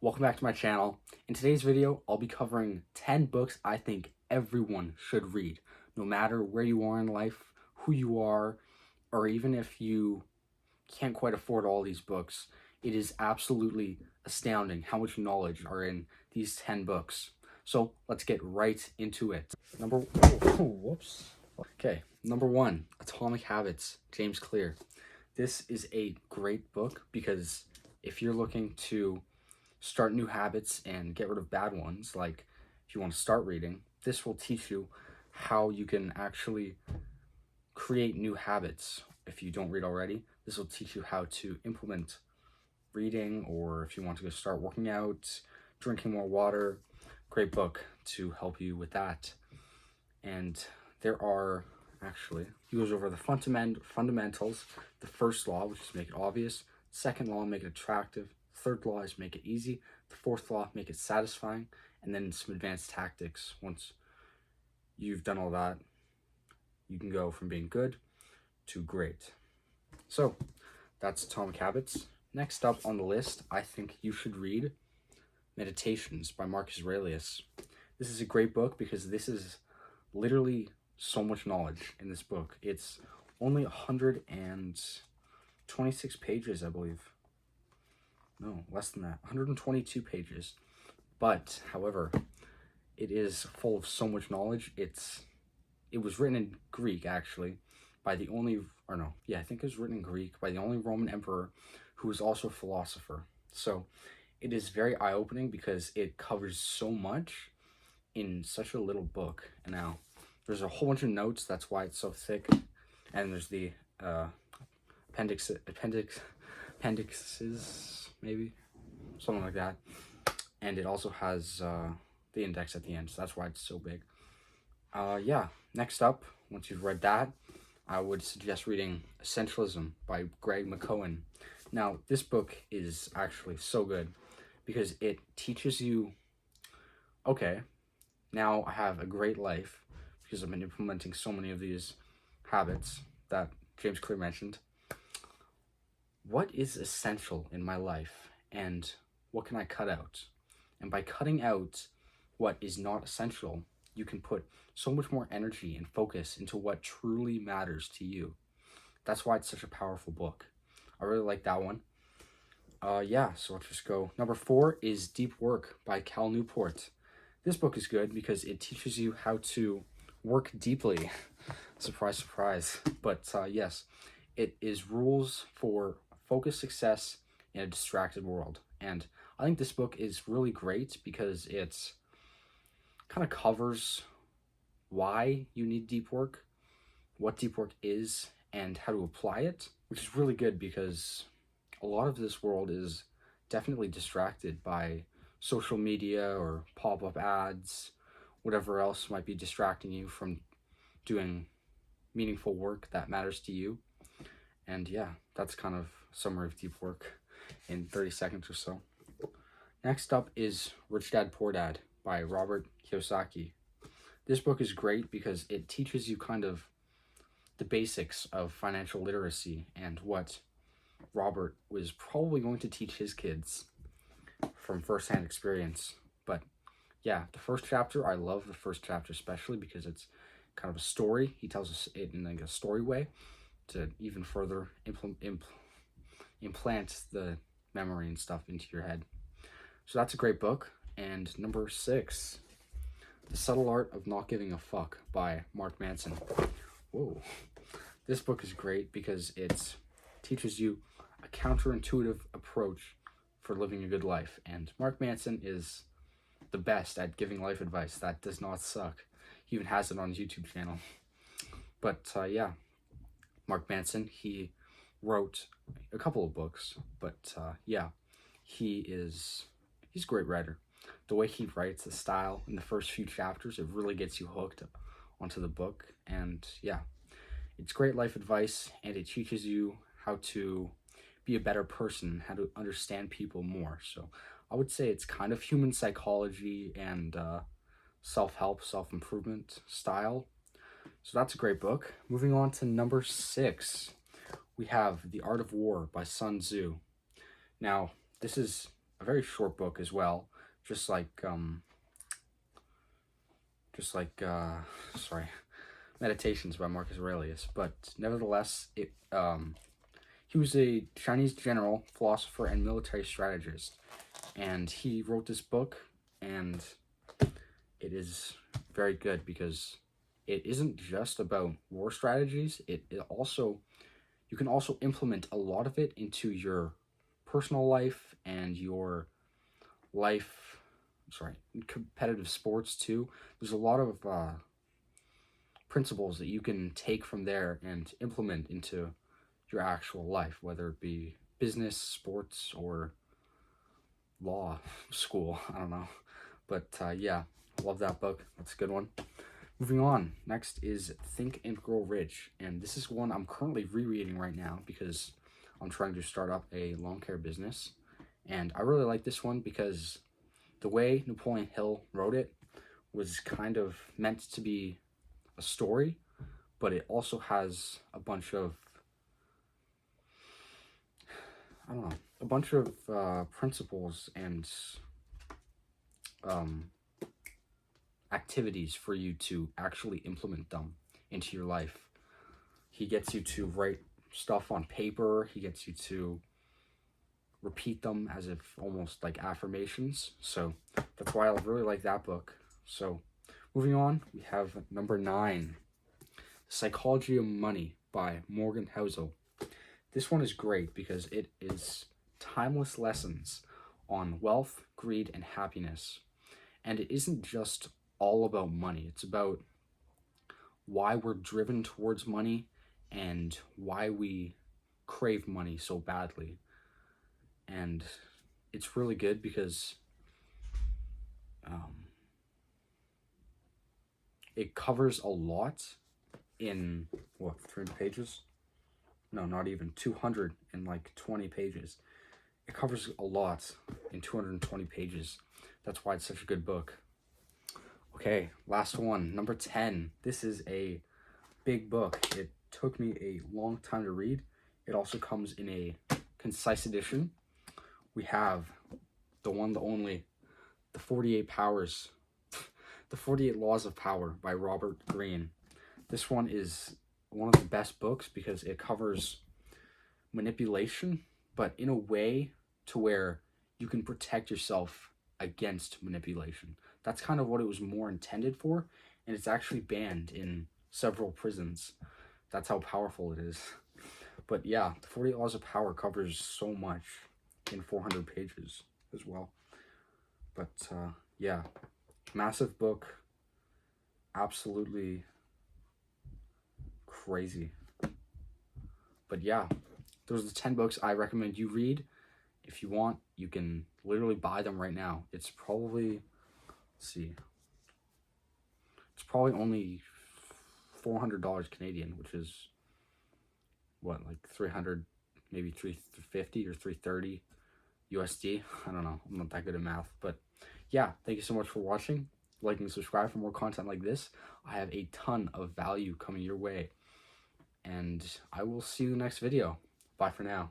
Welcome back to my channel. In today's video, I'll be covering 10 books I think everyone should read, no matter where you are in life, who you are, or even if you can't quite afford all these books. It is absolutely astounding how much knowledge are in these 10 books. So let's get right into it. Number 1, Atomic Habits, James Clear. This is a great book because if you're looking to start new habits and get rid of bad ones, like if you want to start reading, this will teach you how you can actually create new habits. If you don't read already, this will teach you how to implement reading, or if you want to go start working out, drinking more water. Great book to help you with that. And there are he goes over the fundamentals. The first law, which is make it obvious. Second law, make it attractive. Third law is make it easy. The fourth law, make it satisfying. And then some advanced tactics. Once you've done all that, you can go from being good to great. So that's Atomic Habits. Next up on the list, I think you should read Meditations by Marcus Aurelius. This is a great book because this is literally so much knowledge in this book. It's only 126 pages, I believe. No, less than that, 122 pages. But, however, it is full of so much knowledge. It was written in Greek, actually, by the only, I think it was written in Greek by the only Roman emperor who was also a philosopher. So, it is very eye-opening because it covers so much in such a little book. And now, there's a whole bunch of notes, that's why it's so thick. And there's the appendixes, maybe, something like that. And it also has the index at the end, so that's why it's so big. Next up, once you've read that, I would suggest reading Essentialism by Greg McKeown. Now, this book is actually so good because it teaches you, okay, now I have a great life because I've been implementing so many of these habits that James Clear mentioned. What is essential in my life and what can I cut out? And by cutting out what is not essential, you can put so much more energy and focus into what truly matters to you. That's why it's such a powerful book. I really like that one. So let's just go. Number 4 is Deep Work by Cal Newport. This book is good because it teaches you how to work deeply. Surprise, surprise. But yes, it is rules for focused success in a distracted world. And I think this book is really great because it kind of covers why you need deep work, what deep work is, and how to apply it, which is really good because a lot of this world is definitely distracted by social media or pop-up ads, whatever else might be distracting you from doing meaningful work that matters to you. And yeah, that's kind of a summary of Deep Work in 30 seconds or so. Next up is Rich Dad Poor Dad by Robert Kiyosaki. This book is great because it teaches you kind of the basics of financial literacy and what Robert was probably going to teach his kids from firsthand experience. But yeah, the first chapter, I love the first chapter especially because it's kind of a story. He tells us it in like a story way to even further implant the memory and stuff into your head. So that's a great book. And number 6, The Subtle Art of Not Giving a Fuck by Mark Manson. Whoa. This book is great because it teaches you a counterintuitive approach for living a good life. And Mark Manson is the best at giving life advice that does not suck. He even has it on his YouTube channel. But Mark Manson, he wrote a couple of books, but he's a great writer. The way he writes, the style in the first few chapters, it really gets you hooked onto the book. And yeah, it's great life advice, and it teaches you how to be a better person, how to understand people more. So I would say it's kind of human psychology and self-help, self-improvement style. So that's a great book. Moving on to number 6, we have The Art of War by Sun Tzu. Now, this is a very short book as well, just like sorry, Meditations by Marcus Aurelius. But nevertheless, he was a Chinese general, philosopher, and military strategist, and he wrote this book, and it is very good because it isn't just about war strategies. It also, you can also implement a lot of it into your personal life and your life, competitive sports too. There's a lot of principles that you can take from there and implement into your actual life, whether it be business, sports, or law school. I don't know. But yeah, love that book. That's a good one. Moving on, next is Think and Grow Rich. And this is one I'm currently rereading right now because I'm trying to start up a lawn care business. And I really like this one because the way Napoleon Hill wrote it was kind of meant to be a story, but it also has a bunch of, principles and activities for you to actually implement them into your life. He gets you to write stuff on paper. He gets you to repeat them as if almost like affirmations. So that's why I really like that book. So moving on, we have number 9, Psychology of Money by Morgan Housel. This one is great because it is timeless lessons on wealth, greed, and happiness. And it isn't just all about money. It's about why we're driven towards money and why we crave money so badly. And it's really good because it covers a lot in 300 pages? No, not even 220 pages. It covers a lot in 220 pages. That's why it's such a good book. Okay, last one, number 10. This is a big book. It took me a long time to read. It also comes in a concise edition. We have the one, the only, the 48 Powers, the 48 Laws of Power by Robert Greene. This one is one of the best books because it covers manipulation, but in a way to where you can protect yourself against manipulation. That's kind of what it was more intended for, and it's actually banned in several prisons. That's how powerful it is. But yeah, the 48 Laws of Power covers so much in 400 pages as well. But yeah, massive book, absolutely crazy. But yeah, those are the 10 books I recommend you read. If you want, you can literally buy them right now. It's probably, it's probably only $400 Canadian, which is what, like 300, maybe 350 or 330 USD. I don't know. I'm not that good at math, but yeah, thank you so much for watching. Like and subscribe for more content like this. I have a ton of value coming your way, and I will see you in the next video. Bye for now.